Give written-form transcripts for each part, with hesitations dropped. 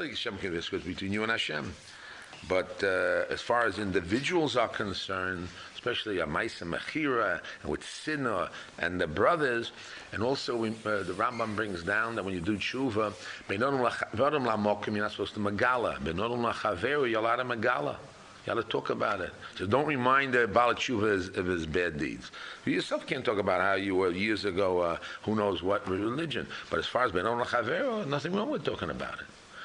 think Hashem can discuss between you and Hashem. But as far as individuals are concerned, especially a Maisa Mechira and with Sinah and the brothers, and also the Rambam brings down that when you do tshuva, you're not supposed to megala. Benodom lachaveru, you're allowed to megala. You got to talk about it. So don't remind the Baal Tshuva of his bad deeds. You yourself can't talk about how you were years ago, who knows what religion. But as far as Benodom lachaveru, nothing wrong with talking about it.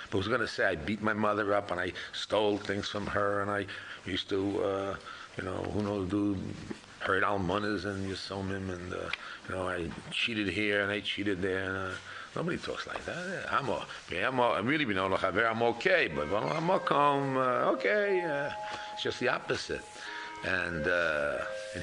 But who's going to say I beat my mother up and I stole things from her and I used to, who knows, hurt almonas and yisomim and, I cheated here and I cheated there. And, nobody talks like that. I'm really I'm okay, but okay. It's just the opposite. And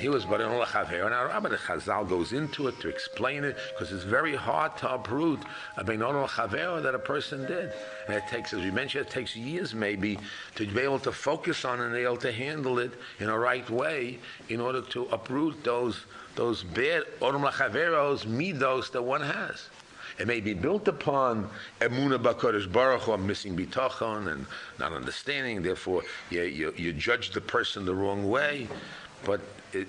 he was and the Chazal goes into it to explain it because it's very hard to uproot a Beinonu Chaver that a person did. And it takes, as we mentioned, it takes years maybe to be able to focus on and be able to handle it in a right way in order to uproot those bad Odom Lachaveros midos that one has. It may be built upon Emunah B'Kodesh Baruch Hu, missing bitachon and not understanding. Therefore, you judge the person the wrong way. But the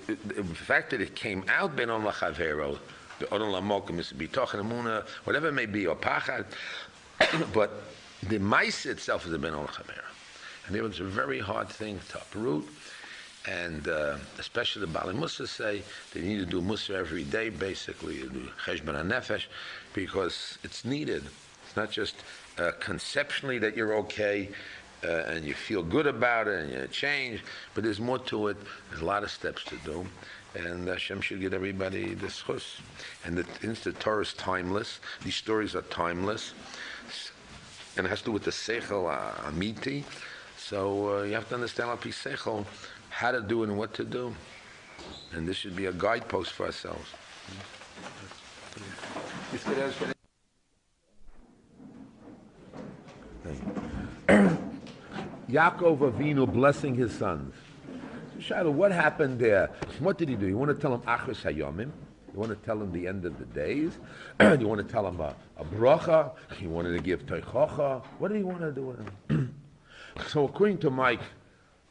fact that it came out Ben On Lachavero, the Odom Lamokim, missing bitachon, Emunah, whatever it may be, or Pachad, but the Maisa itself is a Ben On Lachavero. And it was a very hard thing to uproot. And especially the Bali Musar say they need to do Musar every day, basically, do Cheshbon HaNefesh, because it's needed. It's not just conceptually that you're okay and you feel good about it and you change, but there's more to it. There's a lot of steps to do. And Hashem should give everybody this chus. And the Torah is timeless. These stories are timeless. And it has to do with the Seichel Amiti. So you have to understand Al-Pi Seichel, how to do it and what to do. And this should be a guidepost for ourselves. Yaakov Avinu blessing his sons. So Shiloh, what happened there? What did he do? You want to tell him Achris Hayomim? You want to tell him the end of the days? You want to tell him a bracha? You wanted to give teichocha? What did he want to do with him? So according to my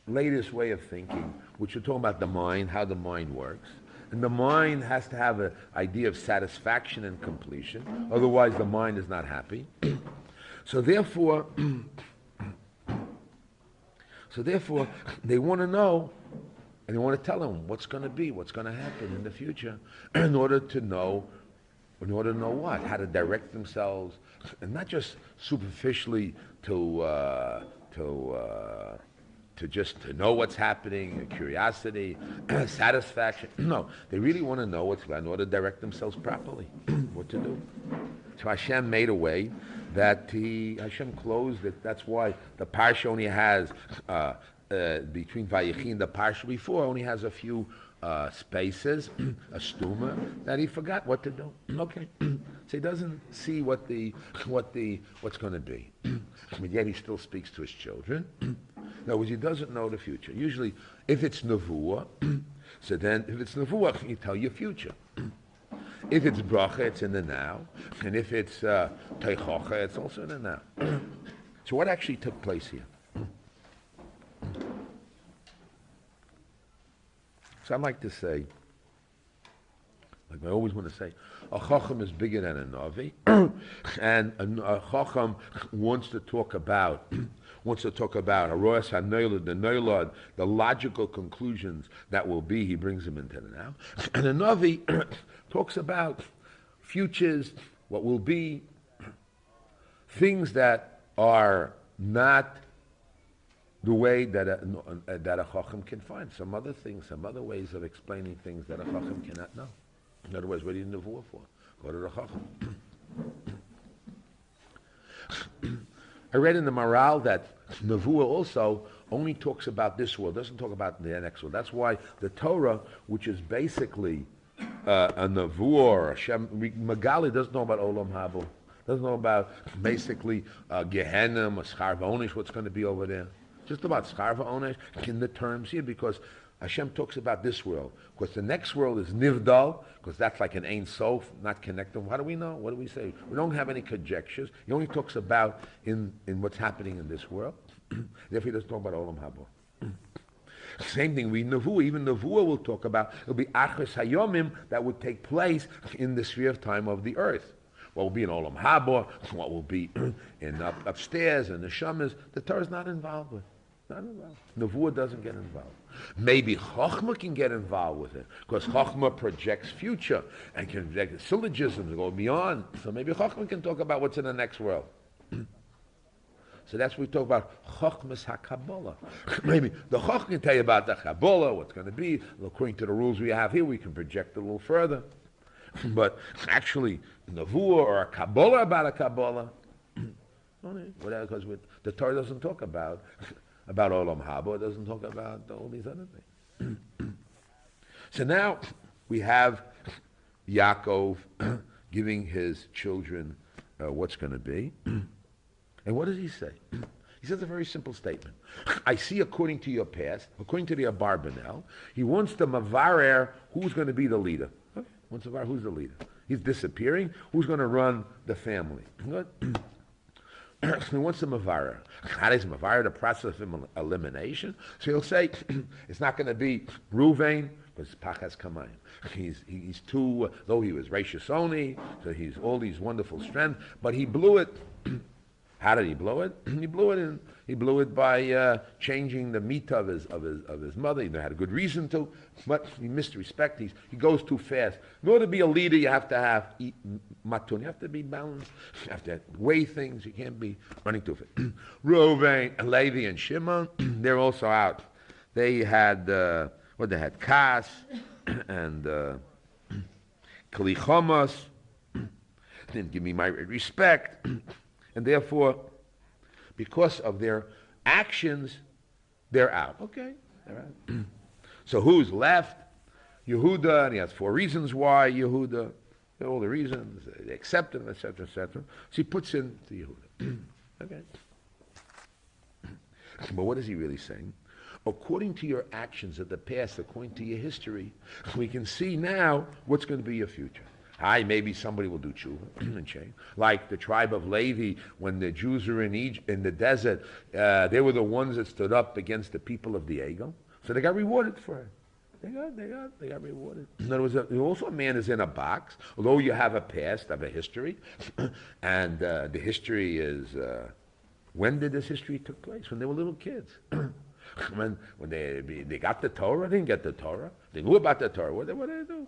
latest way of thinking, which we're talking about the mind, how the mind works, and the mind has to have an idea of satisfaction and completion, otherwise the mind is not happy. So therefore, they want to know, and they want to tell them what's going to be, what's going to happen in the future, in order to know what, how to direct themselves, and not just superficially to know what's happening, curiosity, satisfaction. No, they really want to know what's in order to direct themselves properly, what to do. So Hashem made a way that Hashem closed it. That's why the parsha only has, between Vayechi and the parsha before, only has a few spaces, a stuma, that he forgot what to do. Okay. So he doesn't see what's going to be. But yet he still speaks to his children. In other words, he doesn't know the future. Usually, if it's nevuah, so then if it's nevuah, you tell your future. If it's bracha, it's in the now. And if it's teichocha, it's also in the now. So what actually took place here? So I'd like to say, like I always want to say, a chacham is bigger than a navi, and a chacham wants to talk about a rosh hanoilad, the noilad, the logical conclusions that will be. He brings them into the now, and a navi talks about futures, what will be, things that are not the way that a chacham can find. Some other things, some other ways of explaining things that a chacham cannot know. In other words, what are you nevuah for? Go to the chacham. I read in the Maral that nevuah also only talks about this world, doesn't talk about the next world. That's why the Torah, which is basically a nevuah or a Shem, Magali doesn't know about Olam Haba, doesn't know about basically Gehenna, or Schar V'Onish, what's going to be over there. Just about Schar V'Onish in the terms here, because Hashem talks about this world, because the next world is nivdal, because that's like an Ein Sof, not connected. How do we know? What do we say? We don't have any conjectures. He only talks about in what's happening in this world. Therefore, he doesn't talk about Olam Haba. Same thing, even Nevuah will talk about, it'll be Achos Hayomim that would take place in the sphere of time of the earth. What will be in Olam Haba, what will be in upstairs, and the Shamas, the Torah is not involved with. Not involved. Nevuah doesn't get involved. Maybe Chochmah can get involved with it, because Chochmah projects future and can project syllogisms go beyond. So maybe Chochmah can talk about what's in the next world. So that's what we talk about, Chochmas HaKabbalah. Maybe the Chochmah can tell you about the Kabbalah, what's going to be. According to the rules we have here, we can project a little further. But actually, Nevuah or a Kabbalah about a Kabbalah, because the Torah doesn't talk about Olam Haba, it doesn't talk about all these other things. So now we have Yaakov giving his children what's going to be. And what does he say? He says a very simple statement. I see according to your past, according to the Abarbanel, he wants the Mavarer who's going to be the leader. Okay. Wants to who's the leader? He's disappearing. Who's going to run the family? Good. He wants the Mavarer. How does Mavarer the process of elimination? So he'll say it's not going to be Ruvain, because Pachas Kamayim. He's too, though he was Rashis only, so he's all these wonderful strength, but he blew it. How did he blow it? He blew it by changing the meat of his mother. He had a good reason to, but he missed respect. He goes too fast. In order to be a leader, you have to have matun. You have to be balanced. You have to weigh things. You can't be running too fast. Reuven, Levi, and Shimon, they're also out. They had they had Kas and Kalichomos. Didn't give me my respect. And therefore, because of their actions, they're out. Okay, they're out. So who's left? Yehuda, and he has 4 reasons why Yehuda. All the reasons, they accept him, etc., etc. So he puts in to Yehuda. Okay. But what is he really saying? According to your actions of the past, according to your history, we can see now what's going to be your future. Maybe somebody will do tshuva and change. Like the tribe of Levi, when the Jews were in Egypt, in the desert, they were the ones that stood up against the people of the Egel. So they got rewarded for it. They got rewarded. In other words, also a man is in a box, although you have a past, have a history, and the history is, when did this history took place? When they were little kids. when they got the Torah, they didn't get the Torah. They knew about the Torah. What did they do?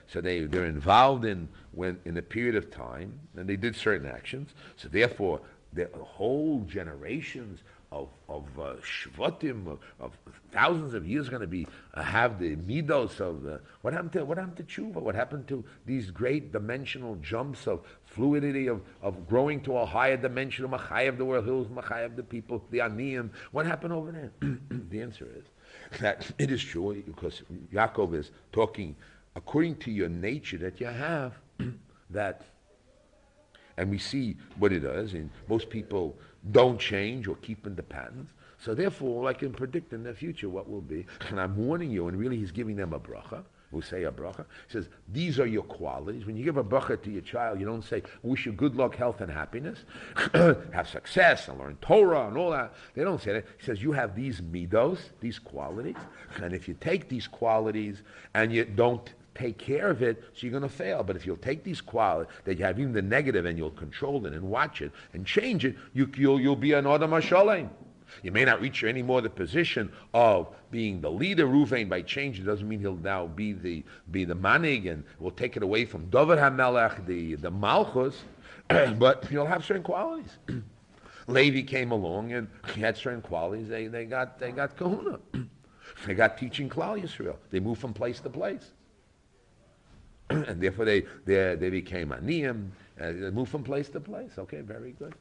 So they're involved in a period of time, and they did certain actions. So therefore, the whole generations of shvatim of thousands of years are going to be have the midos of the what happened to tshuva? What happened to these great dimensional jumps of fluidity of growing to a higher dimension of Machayev the world hills, Machayev the people, the Aniyim? What happened over there? The answer is that it is true, because Yaakov is talking according to your nature that you have, that, and we see what it does, and most people don't change or keep in the patterns. So therefore, I can predict in the future what will be, and I'm warning you, and really he's giving them a bracha. We'll say a bracha. He says, these are your qualities. When you give a bracha to your child, you don't say, wish you good luck, health, and happiness, have success, and learn Torah, and all that. They don't say that. He says, you have these midos, these qualities, and if you take these qualities and you don't take care of it, so you're going to fail. But if you'll take these qualities, that you have even the negative, and you'll control it and watch it and change it, you'll be an Adam HaShalem. You may not reach any more the position of being the leader, Ruvain, by change. It doesn't mean he'll now be the manig, and will take it away from David HaMelech, the Malchus, but you'll have certain qualities. Levi came along, and he had certain qualities. They got kahuna. They got teaching Klal Yisrael. They moved from place to place. And therefore they became aniyim, they moved from place to place. Okay, very good.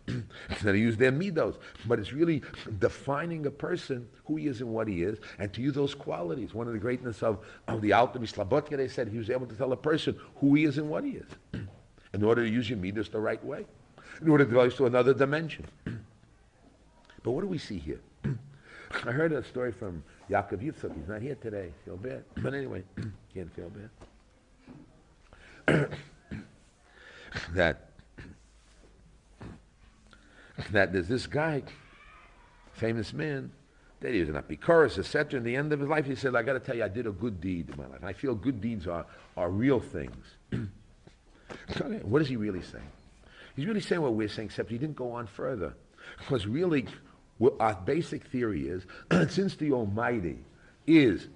So they use their midos. But it's really defining a person, who he is and what he is, and to use those qualities. One of the greatness of the Alter Mislabotka, they said he was able to tell a person who he is and what he is, in order to use your midos the right way, in order to develop to another dimension. But what do we see here? I heard a story from Yaakov Yitzchak. He's not here today. Feel bad. But anyway, can't feel bad. that there's this guy, famous man, that he was an apikoros, etc. In the end of his life, he said, I got to tell you, I did a good deed in my life. And I feel good deeds are real things. Okay, what is he really saying? He's really saying what we're saying, except he didn't go on further. Because really, our basic theory is, since the Almighty is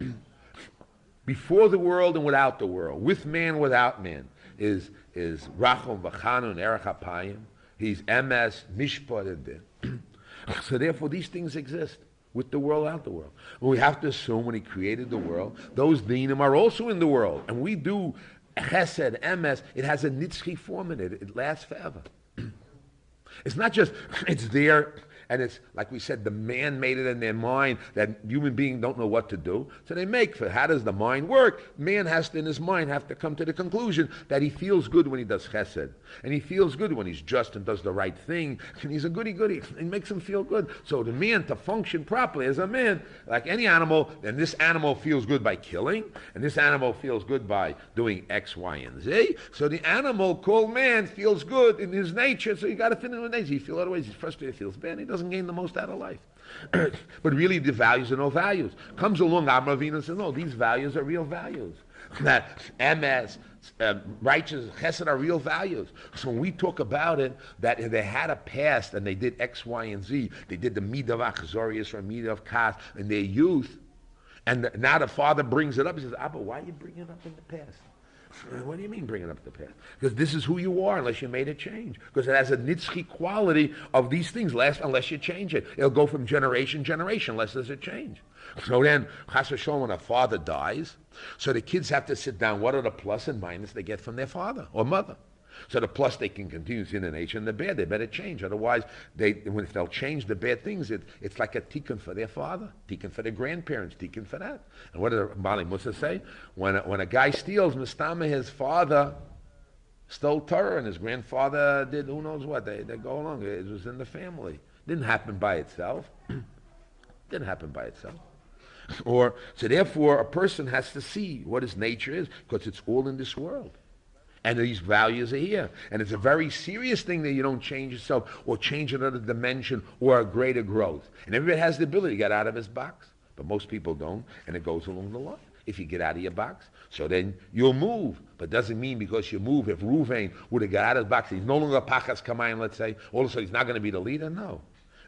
before the world and without the world, with man, without man, is Rachom v'Chanun Erech HaPayim, he's Emes, Mishpat, and Din. So therefore, these things exist with the world, out the world. Well, we have to assume when he created the world, those dinim are also in the world. And we do chesed, emes, it has a nitzchi form in it. It lasts forever. It's not just, it's there, and it's, like we said, the man made it in their mind that human beings don't know what to do. So they make, for how does the mind work? Man has to, in his mind, have to come to the conclusion that he feels good when he does chesed. And he feels good when he's just and does the right thing. And he's a goody-goody. It makes him feel good. So the man, to function properly as a man, like any animal, and this animal feels good by killing, and this animal feels good by doing X, Y, and Z. So the animal called man feels good in his nature, so you got to fit in with nature. He feels otherwise, he's frustrated, feels bad, he doesn't gain the most out of life. But really the values are no values. Comes along Amravina and says, no, these values are real values. That MS, righteous, chesed are real values. So when we talk about it, that they had a past and they did X, Y, and Z, they did the midah of achzorius or midah of kas in their youth, and now the father brings it up, he says, Abba, why are you bringing it up in the past? What do you mean bringing up the past? Because this is who you are unless you made a change. Because it has a nitzchi quality of these things unless you change it. It'll go from generation to generation unless there's a change. So then, chas v'sholom, when a father dies, so the kids have to sit down, what are the plus and minus they get from their father or mother? So the plus, they can continue in the nature, and the bad, they better change. Otherwise, if they'll change the bad things, it's like a tikkun for their father, tikkun for their grandparents, tikkun for that. And what did the Bali Musa say? When a guy steals, Mistama, his father stole Torah, and his grandfather did who knows what. They go along. It was in the family. Didn't happen by itself. Didn't happen by itself. So therefore, a person has to see what his nature is, because it's all in this world. And these values are here. And it's a very serious thing that you don't change yourself or change another dimension or a greater growth. And everybody has the ability to get out of his box. But most people don't, and it goes along the line. If you get out of your box, so then you'll move. But doesn't mean because you move, if Ruvain would have got out of his box, he's no longer Pachas Kamayim, let's say, all of a sudden he's not going to be the leader? No.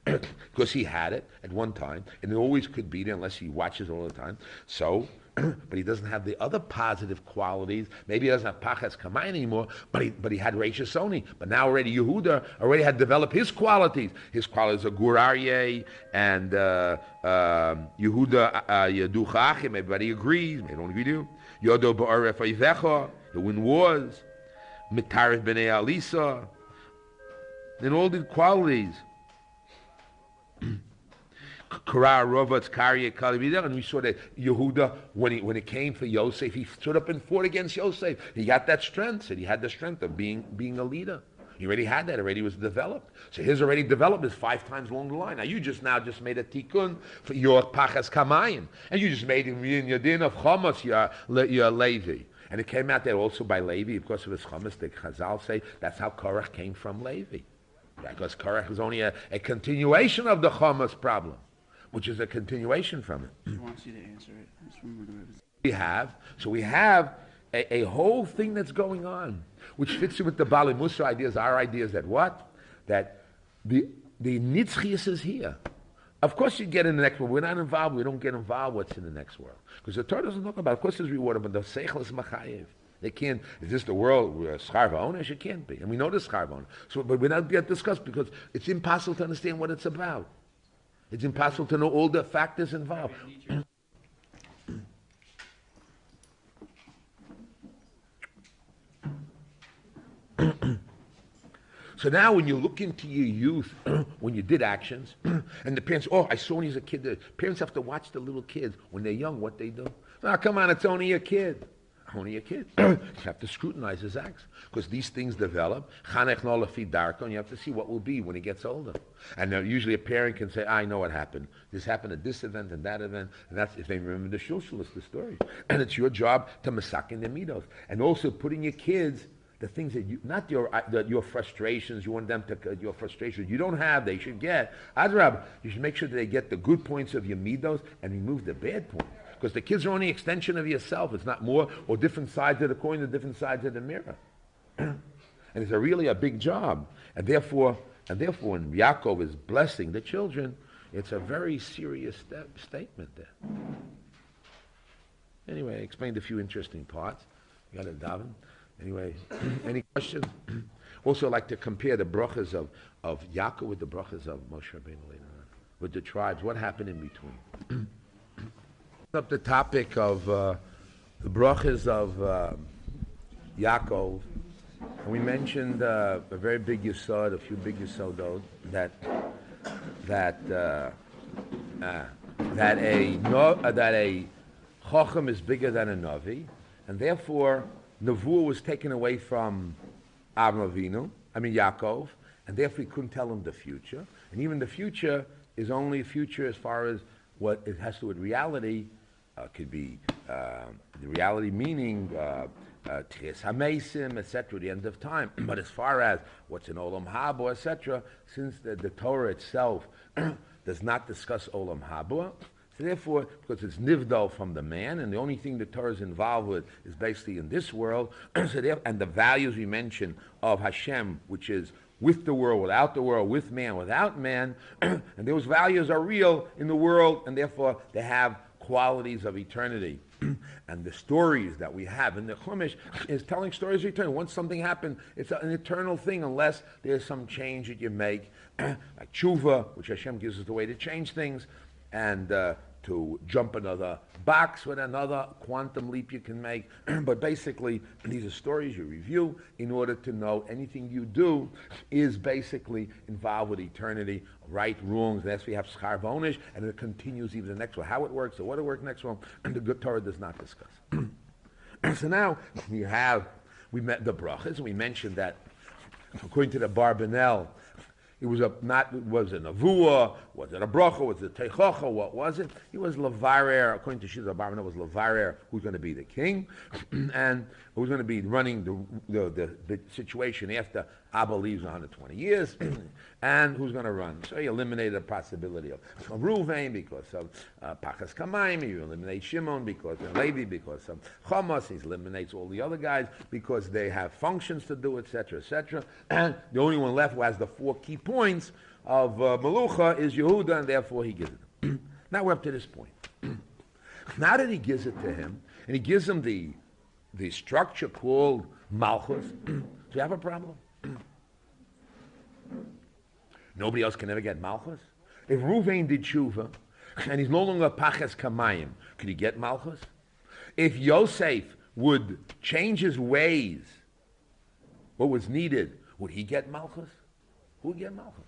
Because he had it at one time, and it always could be there unless he watches all the time. So, but he doesn't have the other positive qualities. Maybe he doesn't have Pachas Kamayim anymore, but he had Reisha Soni. But now already Yehuda already had developed his qualities. His qualities are Gur Aryeh and Yehuda Yeducha Achim. Everybody agrees. They don't agree to you. Yodo Ba'aref Ayvecha. He'll win wars. Mitaref B'nei Alisa. And all these qualities. And we saw that Yehuda, when it came for Yosef, he stood up and fought against Yosef. He got that strength, and he had the strength of being a leader. He already had that, already was developed. So his already developed is 5 times along the line. Now you just made a tikkun for your Pachas Kamayim, and you just made in your din of Chomas, your Levi. And it came out there also by Levi, because of his Chomas, the Chazal say that's how Korach came from Levi. Because Korach is only a continuation of the Chomas problem, which is a continuation from it. He wants you to answer it. We have a whole thing that's going on, which fits in with the Bali Musar ideas, our ideas that what? That the Nitzchias is here. Of course you get in the next world. We're not involved. We don't get involved what's in the next world. Because the Torah doesn't talk about it. Of course there's reward, but the Seichel is Machayev. They can't, is this the world where schar v'onesh? It can't be. And we know the schar v'onesh. So, but we're not yet discussed because it's impossible to understand what it's about. It's impossible to know all the factors involved. So now when you look into your youth, when you did actions, and the parents, I saw when he was a kid, the parents have to watch the little kids when they're young, what they do. Come on, it's only a kid. only a kid. You have to scrutinize his acts because these things develop. Chanech no lefi darko, and you have to see what will be when he gets older. And usually a parent can say, I know what happened. This happened at this event and that event, and that's if they remember the shulshul, the story. And it's your job to masakin the midos, and also putting your kids the things that you, not your frustrations, you want them to, your frustrations you don't have, they should get. Adrab, you should make sure that they get the good points of your midos and remove the bad points. Because the kids are only an extension of yourself. It's not more, or different sides of the coin or different sides of the mirror. And it's really a big job. And therefore, when Yaakov is blessing the children, it's a very serious statement there. Anyway, I explained a few interesting parts. You got it, Davin? Anyway, any questions? Also, I'd like to compare the brachas of Yaakov with the brachas of Moshe Rabbeinu later on, with the tribes. What happened in between? Up the topic of the brachas of Yaakov, and we mentioned a very big yesod, a few big yesodot, that a chacham is bigger than a navi, and therefore Nevuah was taken away from Yaakov, and therefore he couldn't tell him the future. And even the future is only future as far as what it has to do with reality. Could be the reality meaning Tchias HaMeisim, etc., the end of time. But as far as what's in Olam Haba, etc., since the Torah itself does not discuss Olam Haba, so therefore, because it's nivdal from the man, and the only thing the Torah is involved with is basically in this world, and the values we mentioned of Hashem, which is with the world, without the world, with man, without man, and those values are real in the world, and therefore they have qualities of eternity. And the stories that we have in the Chumash is telling stories of eternity. Once something happened, it's an eternal thing unless there's some change that you make, like tshuva, which Hashem gives us the way to change things, and to jump another box with another quantum leap you can make. But basically, these are stories you review in order to know anything you do is basically involved with eternity, right, wrongs, and as we have schar v'onish, and it continues even the next one. How it works or what it works next one, and the good Torah does not discuss. So now we met the brachas, and we mentioned that according to the Barbanel, it was was it a nevuah? Was it a bracha? Was it a teichacha? What was it? He was levarer. According to Shizah Barbanel, was levarer who's going to be the king, and who's going to be running the situation after Abba leaves 120 years, and who's going to run. So he eliminated the possibility of Ruvain because of Pachas Kamayim. He eliminates Shimon because of Levi, because of Chamas. He eliminates all the other guys because they have functions to do, etc., etc. And the only one left who has the 4 key points of Melucha is Yehuda, and therefore he gives it to him. Now we're up to this point. Now that he gives it to him, and he gives him the structure called Malchus, do you have a problem? Nobody else can ever get Malchus? If Ruvain did tshuva, and he's no longer Pachas Kamayim, could he get Malchus? If Yosef would change his ways, what was needed, would he get Malchus? Who would get Malchus?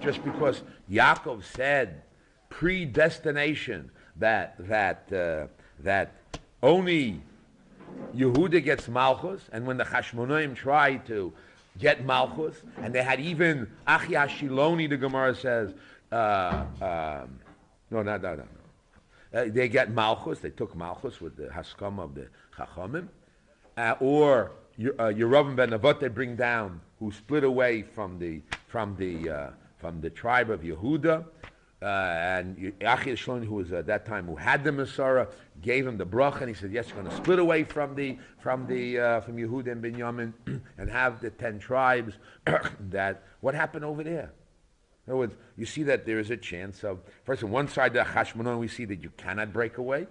Just because Yaakov said predestination that only Yehuda gets Malchus, and when the Chashmonaim tried to get Malchus, and they had even Achi Ashiloni, the Gemara says, no. They get Malchus, they took Malchus with the Haskam of the Chachamim, or Yeravim ben Nevat they bring down, who split away from the tribe of Yehuda, and Achi Ashiloni, who was at that time who had the musar, gave him the bracha, and he said, "Yes, you're going to split away from Yehuda and Binyamin and have the 10 tribes." That what happened over there? In other words, you see that there is a chance of first on one side the Hashmonon we see that you cannot break away,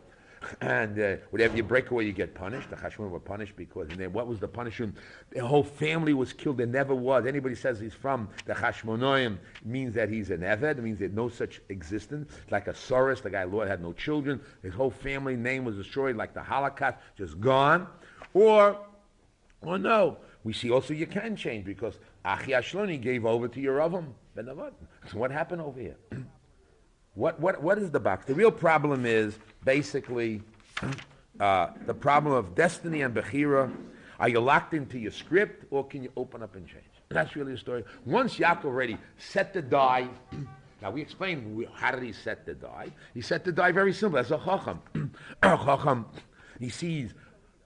and whatever you break away you get punished. The Hashmonon were punished because and then what was the punishment? The whole family was killed. There never was. Anybody says he's from the Hashmonoim means that he's an Eved. It means there's no such existence. Like a Soros, the guy Lord had no children. His whole family name was destroyed, like the Holocaust, just gone. Or no, we see also you can change because Achi Ashloni gave over to Yeravim ben Nevat. So what happened over here? What is the box? The real problem is basically the problem of destiny and bechira. Are you locked into your script, or can you open up and change? That's really the story. Once Yaakov already set the die, now we explained how did he set the die. He set the die very simple, as a chacham. A chacham, he sees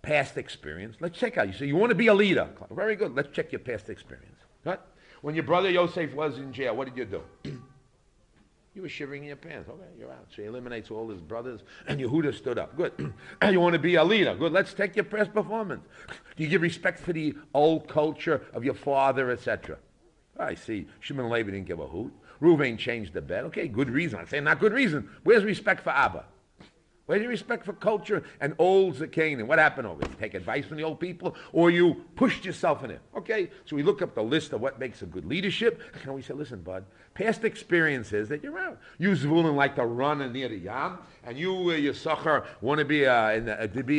past experience. Let's check out. You say you want to be a leader. Very good. Let's check your past experience. Right? When your brother Yosef was in jail, what did you do? You were shivering in your pants. Okay, you're out. So he eliminates all his brothers, and Yehuda stood up. Good. You want to be a leader. Good. Let's take your past performance. Do you give respect for the old culture of your father, etc.? I see. Shimon and Levi didn't give a hoot. Reuven changed the bed. Okay, good reason. I'm saying not good reason. Where's respect for Abba? Where's your respect for culture and old Zakain? And what happened over here? You take advice from the old people, or you pushed yourself in it? Okay, so we look up the list of what makes a good leadership, and we say, listen, bud, past experiences that you're out. You, Zvulun, like to run near the Yam, and you, Yisachar, want to be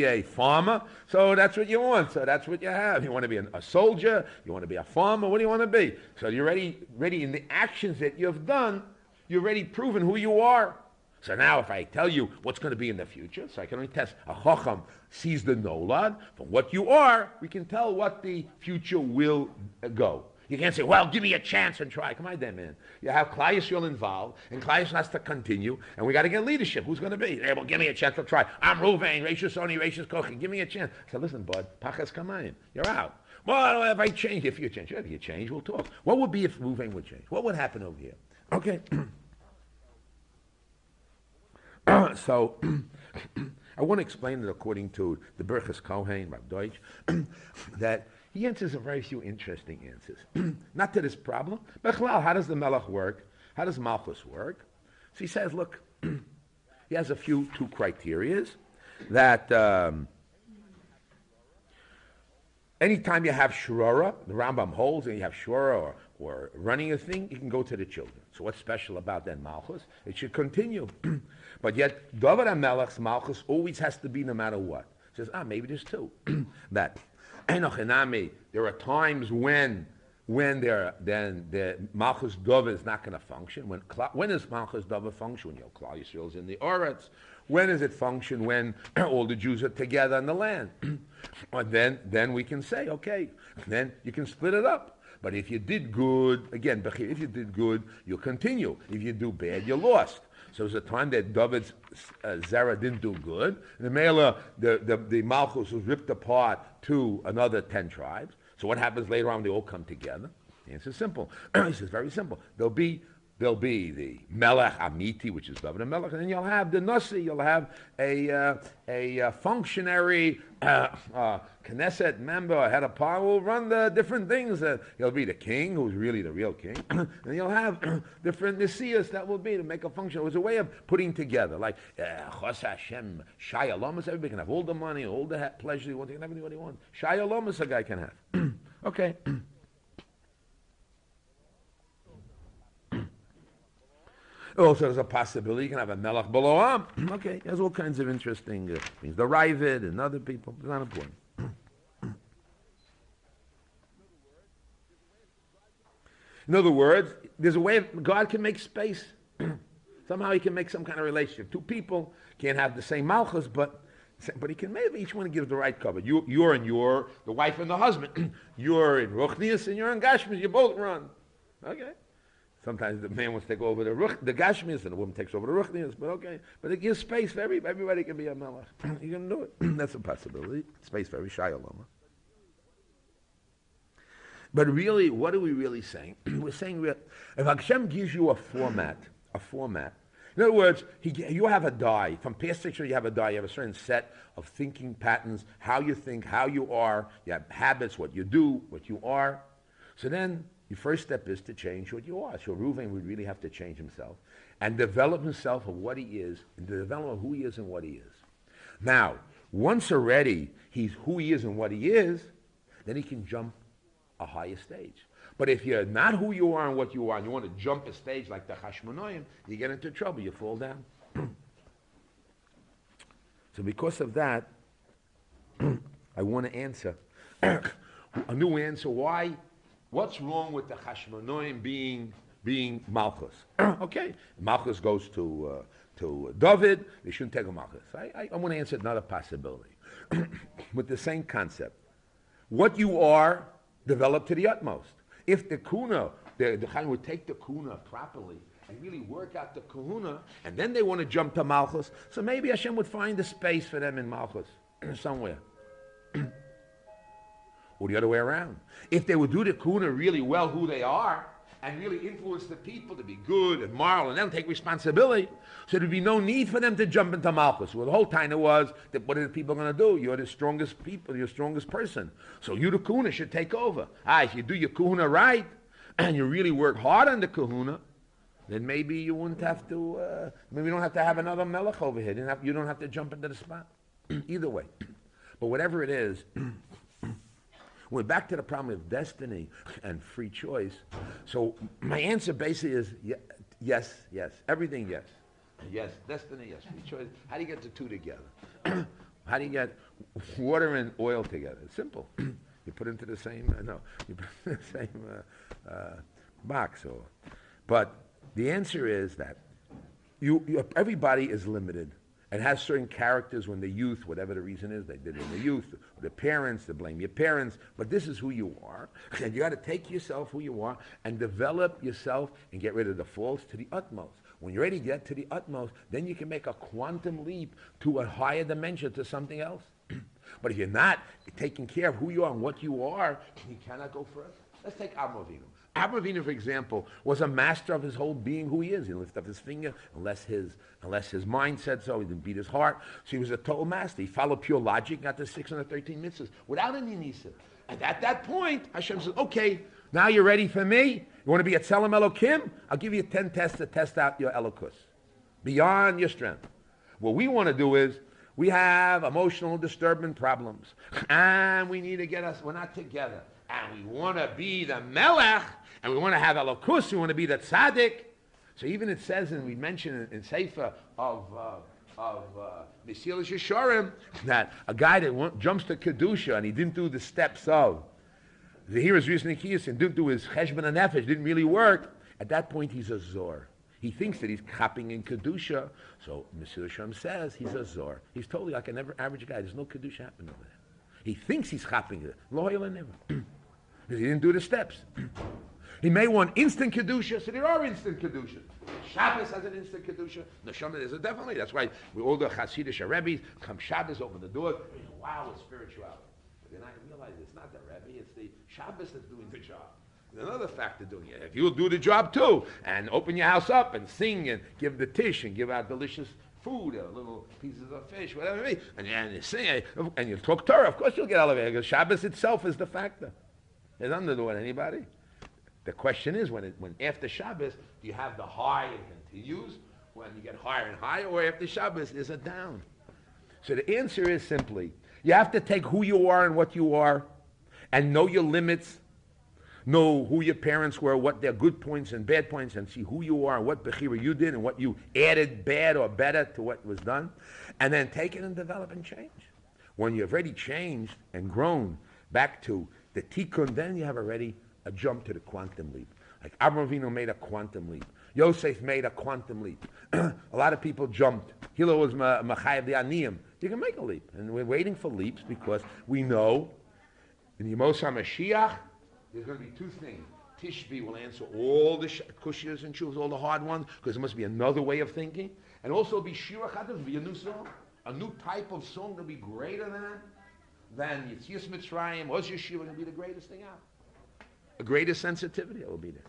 a farmer, so that's what you want, so that's what you have. You want to be a soldier, you want to be a farmer, what do you want to be? So you're ready in the actions that you've done, you're already proven who you are. So now if I tell you what's going to be in the future, so I can only test, a chacham sees the nolad, from what you are, we can tell what the future will go. You can't say, well, give me a chance and try. Come on then, man. You have Klal Yisrael involved, and Klal Yisrael has to continue, and we got to get leadership. Who's going to be? Hey, well, give me a chance to try. I'm Reuven, Rashus Oni, Rashus Kochi. Give me a chance. I said, listen, bud, Pachas Kamayim, you're out. Well, if I change, if you change, we'll talk. What would be if Reuven would change? What would happen over here? Okay. So, I want to explain it according to the Berchus Kohen, Rabbi Deutsch, that he answers a very few interesting answers. Not to this problem, but how does the Melech work? How does Malchus work? So he says, look, he has two criterias that anytime you have shurara, the Rambam holds, and you have shurara or running a thing, you can go to the children. So what's special about that Malchus? It should continue. But yet, David HaMelech's Malchus always has to be no matter what. He says, maybe there's two. That Enoch and Ami, there are times when the Malchus David is not going to function. When does Malchus David function? When Klal Yisrael is in the Oretz. When does it function? When all the Jews are together in the land. And then we can say, okay, then you can split it up. But if you did good, again, if you did good, you'll continue. If you do bad, you're lost. So there's a time that David's Zerah didn't do good. The Mela, the Malchus was ripped apart to another 10 tribes. So what happens later on? They all come together. The answer is simple. He says, very simple. There'll be the Melech Amiti, which is David and Melech, and then you'll have the Nasi. You'll have a functionary Knesset member, head of power, will run the different things. He'll be the king, who's really the real king, and you'll have different Nisias that will be to make a function. It was a way of putting together, like Chos Hashem, Shai Alomus. Everybody can have all the money, all the pleasure he wants. He can have anything he wants. Shai Alomus, a guy can have. Okay. Also, there's a possibility you can have a Melech Boloam. Okay, there's all kinds of interesting things. The Ravid and other people. It's not important. In other words, there's a way God can make space. Somehow he can make some kind of relationship. Two people can't have the same Malchus, but he can maybe each one gives the right cover. You're the wife and the husband. You're in Ruchnius and you're in Gashmius. You both run. Okay. Sometimes the man wants to take over the Gashmias and the woman takes over the Ruchnias, but okay. But it gives space for everybody can be a Melech. You can do it. That's a possibility. Space for every Shayaloma. But really, what are we really saying? We're saying if Hashem gives you a format, in other words, you have a die. From past picture, you have a die. You have a certain set of thinking patterns, how you think, how you are. You have habits, what you do, what you are. So then, your first step is to change what you are. So Reuven would really have to change himself and develop himself of what he is, and to develop who he is and what he is. Now, once already he's who he is and what he is, then he can jump a higher stage. But if you're not who you are and what you are, and you want to jump a stage like the Hashmonoim, you get into trouble, you fall down. So because of that, I want to answer a new answer. Why? What's wrong with the Hashmonoim being Malchus? Okay, Malchus goes to to David, they shouldn't take a malchus. I want to answer another possibility with the same concept. What you are, develop to the utmost. If the kuna, the Chaim would take the kuna properly and really work out the kahuna, and then they want to jump to malchus, so maybe Hashem would find a space for them in malchus somewhere. Or the other way around. If they would do the kuna really well, who they are, and really influence the people to be good and moral, and then take responsibility, so there'd be no need for them to jump into malchus. Well, the whole time it was that what are the people going to do? You're the strongest people, you're the strongest person. So you, the kahuna, should take over. If you do your kahuna right, and you really work hard on the kahuna, then maybe you wouldn't have to, maybe you don't have to have another melech over here. You don't have to jump into the spot. Either way. But whatever it is, we're back to the problem of destiny and free choice. So my answer basically is yes, everything yes. Yes, destiny, yes, free choice. How do you get the two together? How do you get water and oil together? It's simple. You put into the same, you put in the same box. But the answer is that everybody is limited and has certain characters when they're youth, whatever the reason is, they did it in the youth, the parents, they blame your parents, but this is who you are, and you got to take yourself who you are and develop yourself and get rid of the faults to the utmost. When you already get to the utmost, then you can make a quantum leap to a higher dimension, to something else. But if you're not taking care of who you are and what you are, you cannot go further. Let's take Avraham Avinu. Avraham Avinu, for example, was a master of his whole being, who he is. He didn't lift up his finger unless his mind said so. He didn't beat his heart. So he was a total master. He followed pure logic, got the 613 mitzvahs without any nisa. And at that point, Hashem says, okay, now you're ready for me? You want to be a Tzelem Elokim? I'll give you 10 tests to test out your Elokus, beyond your strength. What we want to do is, we have emotional disturbance problems, and we need to get us, we're not together. And we want to be the Melech, and we want to have Elokus, we want to be the Tzaddik. So even it says, and we mentioned in Sefer of Mesilas Yesharim, that a guy that jumps to Kedusha, and he didn't do the steps of the hero's reason and didn't do his Cheshbon and Nefesh, didn't really work, at that point he's a Zor. He thinks that he's copying in Kedusha, so Mesilas Yesharim says he's a Zor. He's totally like an average guy. There's no Kedusha happening over there. He thinks he's copying it. Lo never. Because he didn't do the steps. He may want instant Kedusha, so there are instant Kedusha. Shabbos has an instant Kedusha. Neshama is definitely. That's why we all the Hasidic Rebbes come Shabbos, open the door. Wow, it's spirituality. But then I realize it's not the Rebbe, it's the Shabbos that's doing the job. There's another factor doing it. If you'll do the job too, and open your house up and sing and give the tish and give out delicious food, little pieces of fish, whatever it may be, and you sing, and you talk Torah, of course you'll get elevated, because Shabbos itself is the factor. It doesn't do it anybody. The question is, when after Shabbos, do you have the high and continues, when you get higher and higher, or after Shabbos is a down? So the answer is simply, you have to take who you are and what you are, and know your limits, know who your parents were, what their good points and bad points, and see who you are and what bechira you did and what you added bad or better to what was done, and then take it and develop and change. When you've already changed and grown back to the tikkun, then you have already a jump to the quantum leap. Like Avraham Avinu made a quantum leap. Yosef made a quantum leap. A lot of people jumped. Hillel was machayev the aniyim. You can make a leap. And we're waiting for leaps because we know in the Yemos HaMashiach, there's going to be two things. Tishbi will answer all the kushiyas and shuvas, all the hard ones, because there must be another way of thinking. And also be shiur chadav, be a new song. A new type of song that will be greater than Yitzias Mitzrayim, Oz Yeshiva, going to be the greatest thing out. A greater sensitivity will be there.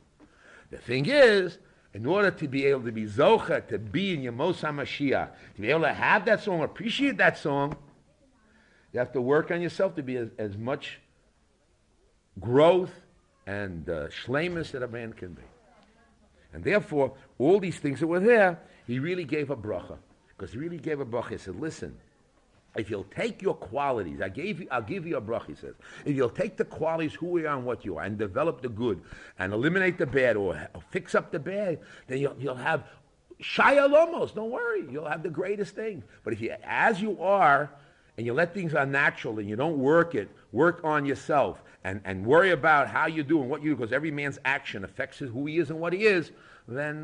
The thing is, in order to be able to be zocha, to be in Yemos HaMashiach, to be able to have that song, appreciate that song, you have to work on yourself to be as much growth and shleimus that a man can be. And therefore, all these things that were there, he really gave a bracha. Because he really gave a bracha. He said, listen, if you'll take your qualities, I'll give you a bracha, he says. If you'll take the qualities, who we are and what you are, and develop the good, and eliminate the bad, or fix up the bad, then you'll have shayalomos, don't worry, you'll have the greatest thing. But if you, as you are, and you let things unnatural, and you don't work on yourself, and worry about how you do and what you do, because every man's action affects who he is and what he is, then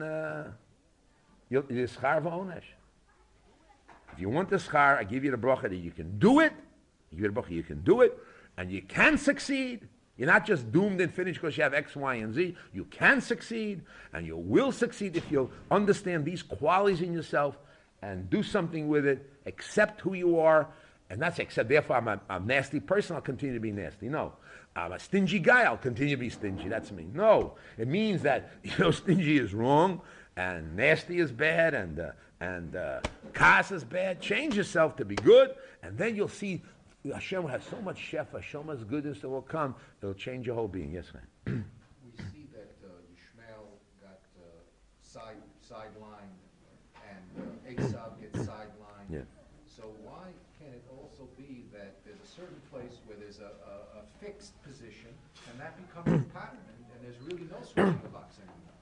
you're schar v'onesh. If you want the schar, I give you the bracha that you can do it. I give you the bracha, you can do it, and you can succeed. You're not just doomed and finished because you have X, Y, and Z. You can succeed, and you will succeed if you'll understand these qualities in yourself and do something with it, accept who you are, and that's accept. Therefore, I'm a nasty person, I'll continue to be nasty. No. I'm a stingy guy, I'll continue to be stingy. That's me. No. It means that, stingy is wrong, and nasty is bad, and kas is bad. Change yourself to be good, and then you'll see Hashem has so much shefa, so much goodness that will come, it'll change your whole being. Yes, ma'am. We see that Yishmael got sidelined and Esav gets sidelined. Yeah. So why can't it also be that there's a certain place where there's a fixed position and that becomes a pattern and there's really no switching the box anymore?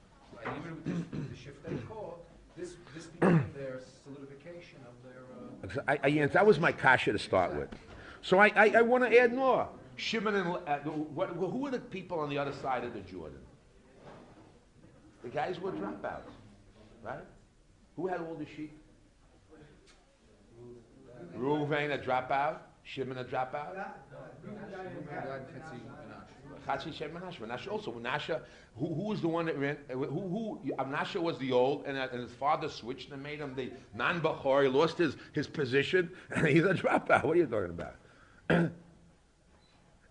And even with the shift they call, this became their solidification of their... That was my kasha to start with. So I want to add more. Shimon and who are the people on the other side of the Jordan? The guys were dropouts, right? Who had all the sheep? Reuven a dropout, Shimon a dropout. Chatzi Shem Menashe. Menashe also. Menashe, who was the one that ran? Menashe was the old, and his father switched and made him the non-Bachor. He lost his position, and he's a dropout. What are you talking about?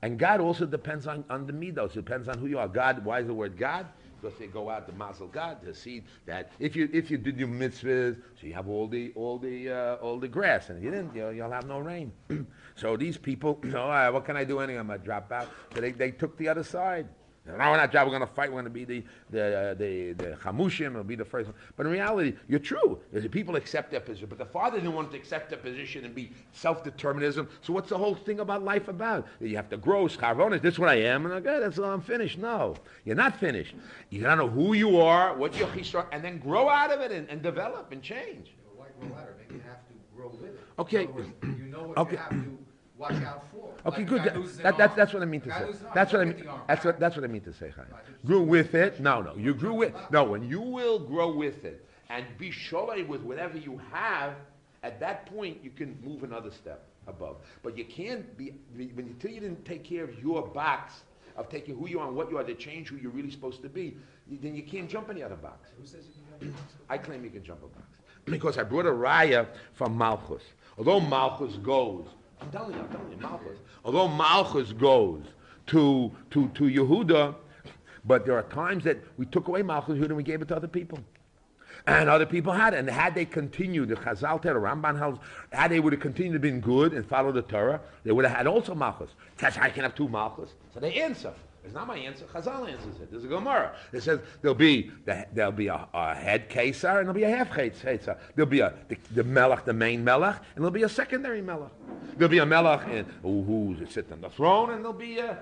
And God also depends on the midos. It depends on who you are. God. Why is the word God? Because they go out to mazel God to see that if you did your mitzvahs, so you have all the grass, and if you didn't, you'll have no rain. So these people, what can I do anyway? I'm gonna drop out. So they took the other side. No, we're not job. We're going to fight. We're going to be the chamushim. It'll be the first one. But in reality, you're true. The people accept their position. But the father didn't want to accept their position and be self-determinism. So what's the whole thing about life about? You have to grow. Scharvonis, this is what I am. And okay, that's all, I'm finished. No, you're not finished. You got to know who you are, what your chisar, and then grow out of it and develop and change. Why grow out of it? Maybe you have to grow with it. Okay. You know what you have to watch out for. Okay, good. That's what I mean to say. That's what I mean. That's what I mean to say, Chaim. Grew with it. No. You grew with. No, when you will grow with it and be sholei with whatever you have, at that point you can move another step above. But you can't be until you didn't take care of your box of taking who you are and what you are to change who you're really supposed to be. Then you can't jump any other box. Who says you can jump a box? I claim you can jump a box because I brought a raya from Malchus. Although Malchus goes. I'm telling you, Malchus. Although Malchus goes to Yehuda, but there are times that we took away Malchus Yehuda and we gave it to other people. And other people had it. And had they continued, the Chazal Torah, Ramban held, had they would have continued to been good and followed the Torah, they would have had also Malchus. That's how I can have two Malchus. So they answer. It's not my answer. Chazal answers it. There's a Gemara. It says there'll be a head Kesar and there'll be a half Kesar. There'll be the Melech, the main Melech, and there'll be a secondary Melech. There'll be a Melech who's sitting on the throne, and there'll be the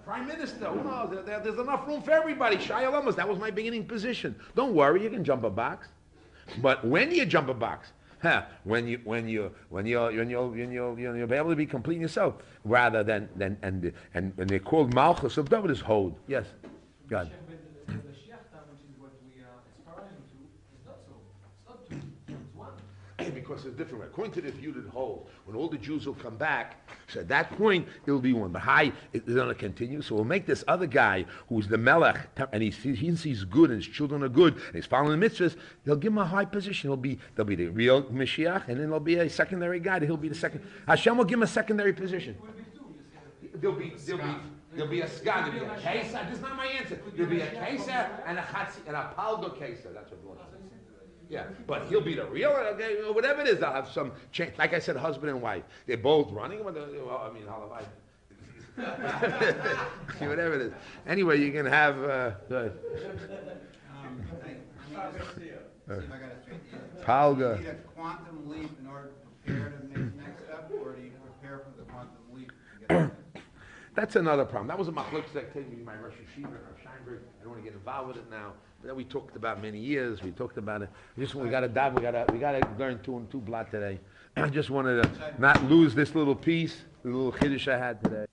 prime minister. Who knows? There's enough room for everybody. Shai Alamas. That was my beginning position. Don't worry, you can jump a box. But when do you jump a box? When you'll be able to be complete in yourself, rather than and they're called Malchus of David is hold. Yes, God. The Shiachta, which is what we are aspiring to, is not so. It's not two. It's one. Because it's different. According to the view that hold, when all the Jews will come back, so at that point it'll be one. But it's going to continue. So we'll make this other guy who's the Melech, and he sees good, and his children are good, and he's following the mitzvahs. They'll give him a high position. There'll be the real Mashiach, and then there'll be a secondary guy. He'll be the second. Hashem will give him a secondary position. There'll be a sgan, there'll be a keser. This is not my answer. There'll be a keser and a chatzi and a palgo keser. That's what Lord says. Yeah, but he'll be the real, okay, whatever it is. I'll have some change. Like I said, husband and wife. They're both running. Whatever it is. Anyway, you can have. Palga. Do you need a quantum leap in order to prepare to make the next step, or do you prepare for the quantum leap to get there? That's another problem. That was a machlokes activity in my Rosh Yeshiva and Rosh Steinberg. I don't want to get involved with it now. But that we talked about many years. We talked about it. We got to dive. We got to learn two blot today. I just wanted to not lose this little piece, the little chiddush I had today.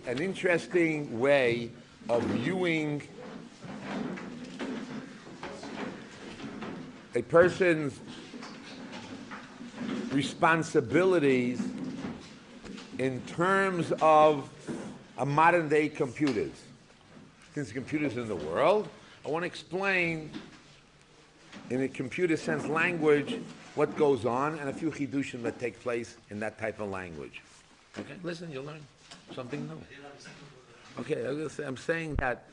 An interesting way of viewing a person's responsibilities in terms of a modern day computers. Since computers in the world, I want to explain in a computer sense language what goes on and a few chidushim that take place in that type of language. Okay, listen, you'll learn something new. Okay, I'm saying that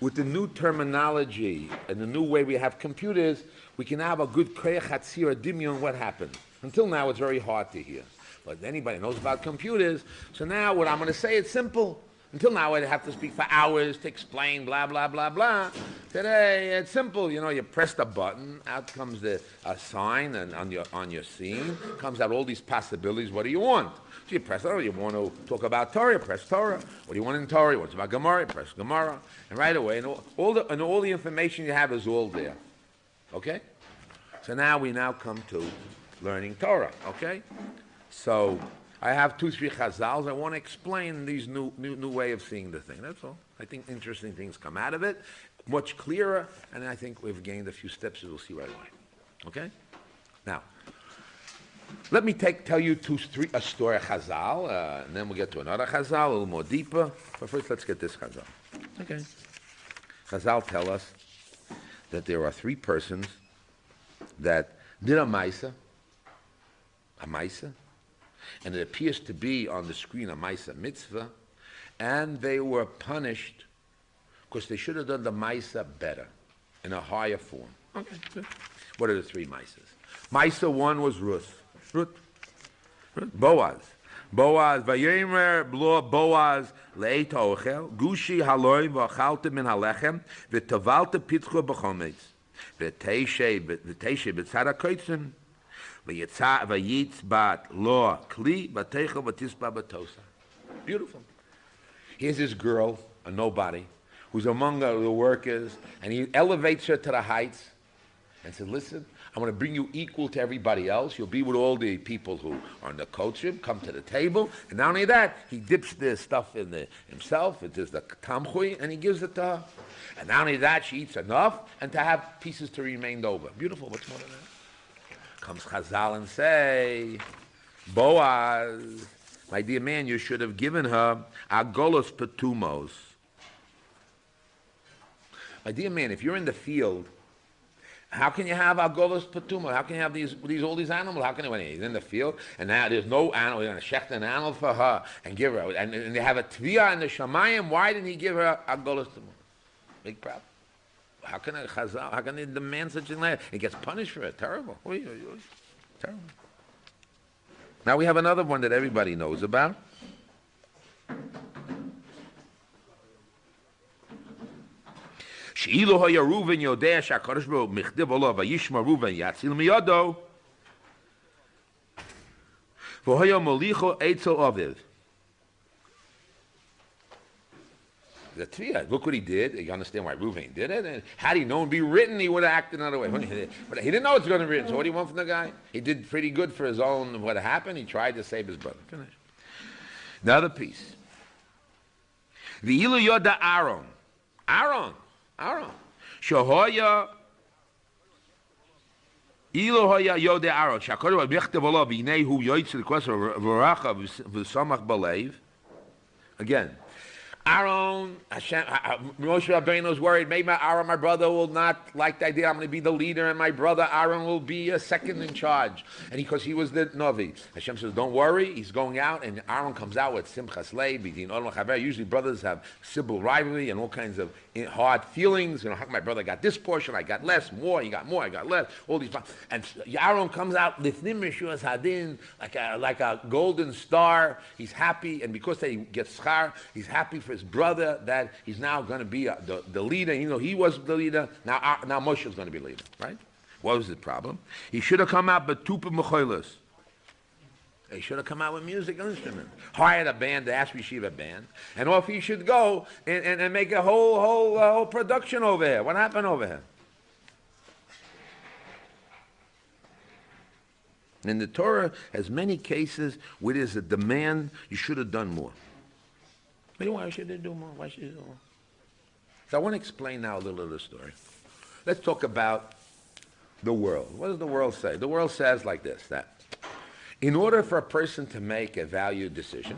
with the new terminology and the new way we have computers, we can have a good koyach hatzir dimyon what happened. Until now, it's very hard to hear. But anybody knows about computers, so now what I'm going to say is simple. Until now, I'd have to speak for hours to explain blah, blah, blah, blah. Today, it's simple. You know, you press the button, out comes a sign, and on your scene comes out all these possibilities. What do you want? So you press it. You want to talk about Torah, press Torah. What do you want in Torah? What's about Gemara? Press Gemara. And right away, and all the information you have is all there. Okay? So now we come to learning Torah. Okay? So I have 2-3 chazals. I want to explain these new way of seeing the thing. That's all. I think interesting things come out of it, much clearer, and I think we've gained a few steps as we'll see right away. Okay? Now, let me tell you a story chazal, and then we'll get to another chazal, a little more deeper. But first, let's get this chazal. Okay? Chazal tell us that there are 3 persons that did a maisa, and it appears to be on the screen a maisa mitzvah, and they were punished because they should have done the maisa better, in a higher form. Okay, good. What are the 3 maisas? Maisa 1 was Ruth. Boaz. Vayomer blo Boaz leit ochel, gushi haloi v'achalta min halechem, v'tavalta pitcho b'chometz, v'teishe b'tzad ha'koitzim, v'yitz bat lo kli v'teichel v'tisba b'tosa. Beautiful. Here's this girl, a nobody, who's among the workers, and he elevates her to the heights and said, listen, I want to bring you equal to everybody else. You'll be with all the people who are in the coaching, come to the table. And not only that, he dips the stuff in himself, it is the tamchui, and he gives it to her. And not only that, she eats enough, and to have pieces to remain over. Beautiful, what's more than that? Comes Chazal and say, Boaz, my dear man, you should have given her agolos petumos. My dear man, if you're in the field, how can you have agolos patuma? How can you have all these animals? How can when he's in the field and now there's no animal? You're going to shecht an animal for her and give her, and they have a tviyah in the shamayim. Why didn't he give her agolos patuma? Big problem. How can a chazal? How can they demand such a thing? He gets punished for it. Terrible. Terrible. Now we have another one that everybody knows about. She'ilu hoya Reuven yodea sha'kadosh baruch hu michtiv olav vayishma Reuven yatzil miyado v'hoya molicho eitzel aviv. The tviyah. Look what he did. You understand why Reuven did it? And had he known be written, he would have acted another way. But he didn't know it's going to be written. So what do you want from the guy? He did pretty good for his own. What happened? He tried to save his brother. Finish. Another piece. V'ilu yoda Aaron. Shahoya Ilo hoya yode Aaron. Shakoru bichtav olav v'yinehu yoytzel kosar v'racha v'samach balev. Again, Aaron, Hashem, Moshe Rabbeinu was worried. Maybe Aaron, my brother, will not like the idea. I'm going to be the leader, and my brother Aaron will be a second in charge. And because he was the Navi, Hashem says, "Don't worry." He's going out, and Aaron comes out with Simchas Leib. Usually, brothers have civil rivalry and all kinds of hard feelings. You know, how come my brother got this portion, I got less. More, he got more, I got less. All these, and Aaron comes out lifnim mishuas hadin like a golden star. He's happy, and because he gets schar, he's happy for his brother that he's now going to be the leader. You know, he was the leader. Now Moshe is going to be leader, right? What was the problem? He should have come out betupa mechoilas. He should have come out with music instruments. Hired a band, the Ash Yeshiva band, and off he should go and make a whole production over here. What happened over here? And the Torah has many cases where there's a demand, you should have done more. Why should they do more? Why should they do more? So I want to explain now a little of the story. Let's talk about the world. What does the world say? The world says like this, that in order for a person to make a valued decision,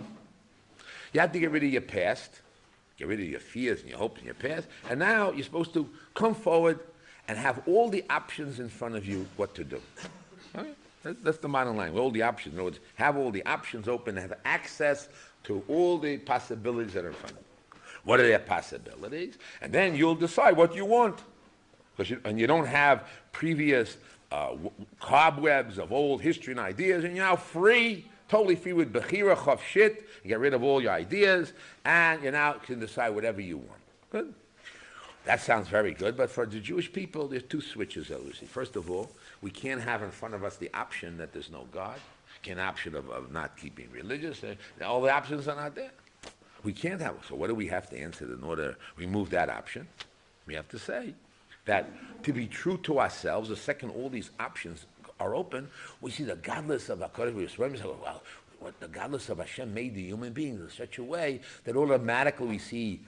you have to get rid of your past, get rid of your fears and your hopes and your past, and now you're supposed to come forward and have all the options in front of you what to do. Okay? That's the bottom line, all the options. In other words, have all the options open, have access to all the possibilities that are in front of you. What are their possibilities? And then you'll decide what you want. And you don't have previous cobwebs of old history and ideas, and you're now free, totally free with Bechira Chavshit. You get rid of all your ideas, and you now can decide whatever you want. Good? That sounds very good, but for the Jewish people, there's two switches that we see. First of all, we can't have in front of us the option that there's no God, an option of not keeping religious. All the options are not there. We can't have it. So what do we have to answer in order to remove that option? We have to say that to be true to ourselves, the second all these options are open, we see the godless of HaKadosh Baruch Hu. We say, well, what the godless of Hashem made the human beings in such a way that automatically we see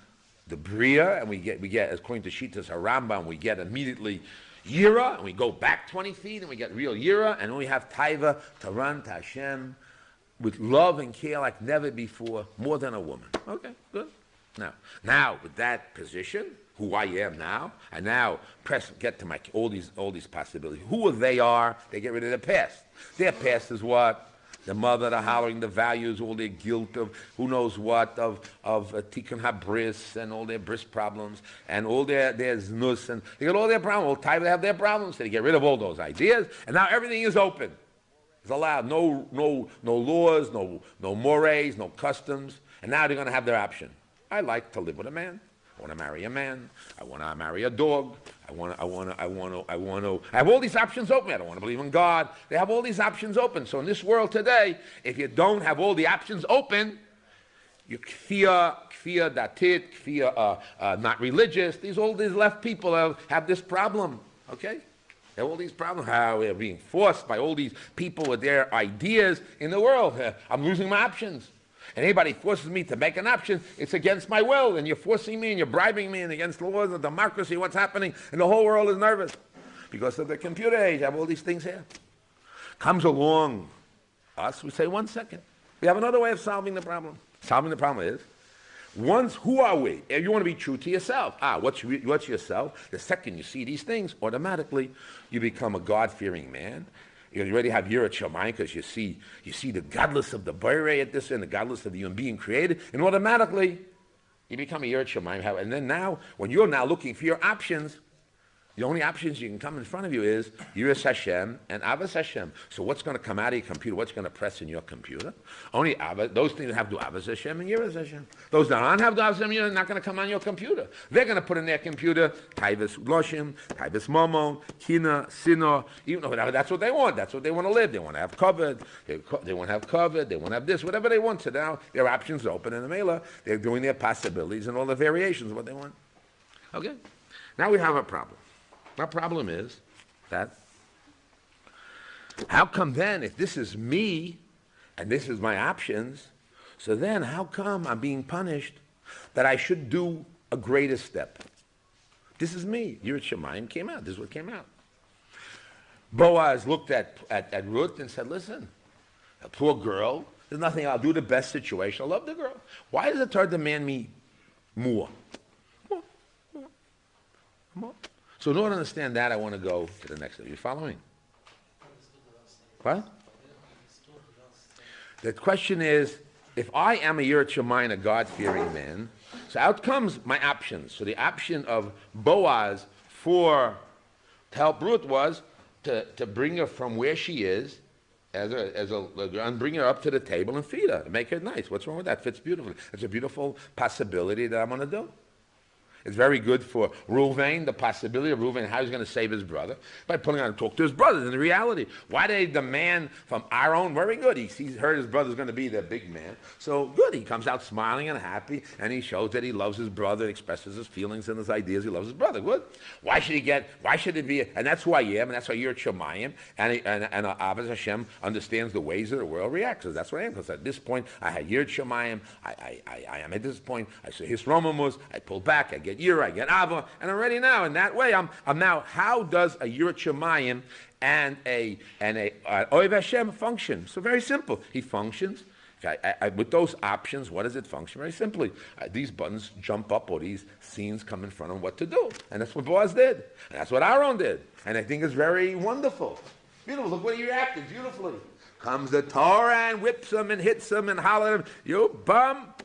the Bria, and we get according to Shitas HaRambam, we get immediately Yira, and we go back 20 feet, and we get real Yira, and then we have Taiva to run to Hashem with love and care like never before, more than a woman. Okay, good. Now with that position, who I am now, and now get to all these possibilities. Who they are, they get rid of their past. Their past is what? The mother, the hollering, the values, all their guilt of who knows what, of tikkun habris, and all their bris problems, and all their znus, and they got all their problems. All time they have their problems, so they get rid of all those ideas, and now everything is open. It's allowed. No laws, no mores, no customs, and now they're going to have their option. I like to live with a man. I want to marry a man. I want to marry a dog. I want to have all these options open. I don't want to believe in God. They have all these options open. So in this world today, if you don't have all the options open, you kfir datit, kfir not religious. All these left people have this problem. Okay, they have all these problems. How we're being forced by all these people with their ideas in the world. I'm losing my options. And anybody forces me to make an option, it's against my will, and you're forcing me, and you're bribing me, and against the laws of democracy, what's happening, and the whole world is nervous. Because of the computer age, I have all these things here. Comes along us, we say, 1 second. We have another way of solving the problem. Solving the problem is, who are we? If you want to be true to yourself. What's yourself? The second you see these things, automatically, you become a God-fearing man. You already have Yirat Shamayim because you see the godless of the Borei at this and the godless of the human being created, and automatically you become a Yirat Shamayim. And then now, when you're now looking for your options, the only options you can come in front of you is Yiras Hashem and Avas Hashem. So what's going to come out of your computer? What's going to press in your computer? Only those things that have to do Avas Hashem and Yiras Hashem. Those that don't have to Avas Hashem, you're not going to come on your computer. They're going to put in their computer Taivas Loshim, Taivas Momon, Kina, Sino. Even though that's what they want. That's what they want to live. They want to have covered. They want to have covered. They want to have this. Whatever they want. So now their options are open in the Mela. They're doing their possibilities and all the variations of what they want. Okay? Now we have a problem. My problem is that how come then, if this is me and this is my options, so then how come I'm being punished that I should do a greater step? This is me. Yirat Shamayim came out. This is what came out. Boaz looked at Ruth and said, listen, a poor girl, there's nothing, I'll do the best situation. I love the girl. Why does the Torah demand me more? More. So in order to understand that, I want to go to the next step. You following? What? The question is, if I am a Yirat Shamayim, a God-fearing man, so out comes my options. So the option of Boaz to help Ruth was to bring her from where she is and bring her up to the table and feed her, and make her nice. What's wrong with that? Fits beautifully. It's a beautiful possibility that I'm going to do. It's very good for Reuven, the possibility of Reuven, how he's going to save his brother, by pulling out and talk to his brothers. In reality, why did they demand from our own? Very good. He heard his brother's going to be the big man. So good. He comes out smiling and happy, and he shows that he loves his brother, expresses his feelings and his ideas. He loves his brother. Good. Why should it be? And that's who I am, and that's why you're Shamayim, and Avos Hashem understands the ways of the world reacts. So that's what I am. Because at this point, I had Yirat Shamayim. I am at this point. I say Hisromamus. I pull back. I get get yira, I get ava, and already now in that way, I'm now. How does a yirat shamayim and a oiv Hashem function? So very simple. He functions. With those options, what does it function? Very simply, these buttons jump up, or these scenes come in front of what to do, and that's what Boaz did, and that's what Aaron did, and I think it's very wonderful. Beautiful. Look what he reacted beautifully. Comes the Torah and whips him and hits him and hollers at him. You bum!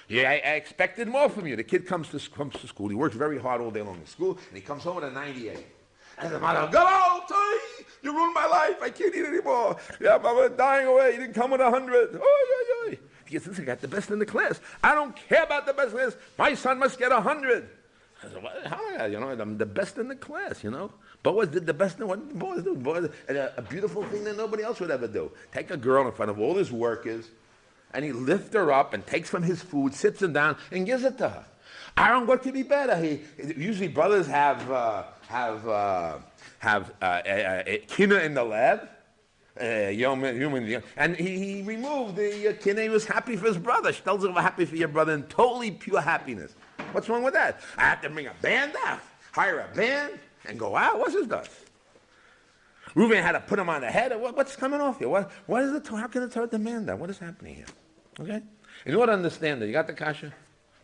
Yeah, I expected more from you. The kid comes to school. He works very hard all day long in school, and he comes home with a 98. And the mother, go out, you ruined my life. I can't eat anymore. Yeah, Mama, dying away. You didn't come with 100. Oh, He gets, listen, I got the best in the class. I don't care about the best in the class. My son must get 100. I said, what? How? I'm the best in the class, Boaz did the best in what Boaz did. Boaz, a beautiful thing that nobody else would ever do. Take a girl in front of all his workers, and he lifts her up and takes from his food, sits him down, and gives it to her. Aaron, what could be better? Usually brothers have kina in the lab, and he removed the kina. He was happy for his brother. She tells him, "We're happy for your brother in totally pure happiness." What's wrong with that? I have to bring a band out, hire a band, and go out. What's his does? Reuben had to put him on the head. What's coming off here? What is the Torah? How can the Torah demand that? What is happening here? Okay. In order to understand that, you got the kasha.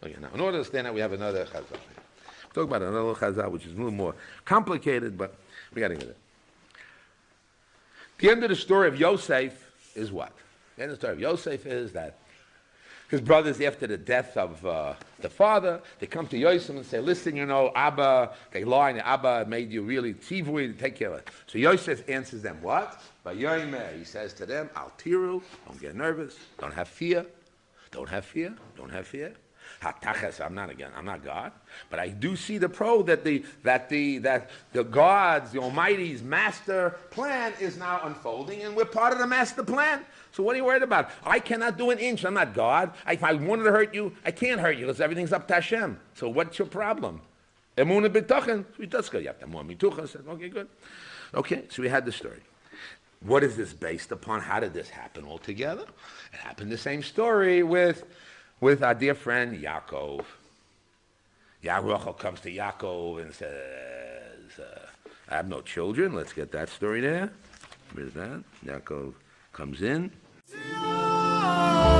Okay, now, in order to understand that, we have another chazal. We'll talk about another chazal, which is a little more complicated, but we got to get it. The end of the story of Yosef is what? The end of the story of Yosef is that his brothers, after the death of the father, they come to Yosef and say, listen, Abba, they lie, and Abba made you really tzivui to take care of it. So Yosef answers them, what? Vayomer, he says to them, Al tiru, don't get nervous, don't have fear, don't have fear, don't have fear. I'm not God, but I do see the that the God's, the Almighty's master plan is now unfolding, and we're part of the master plan. So what are you worried about? I cannot do an inch. I'm not God. If I wanted to hurt you, I can't hurt you because everything's up to Hashem. So what's your problem? Emunah b'tochen. You have to more mitucha. Okay, good. Okay, so we had the story. What is this based upon? How did this happen altogether? It happened the same story with our dear friend Yaakov. Yaakov comes to Yaakov and says, I have no children. Let's get that story there. Where's that? Yaakov comes in. Tziyon!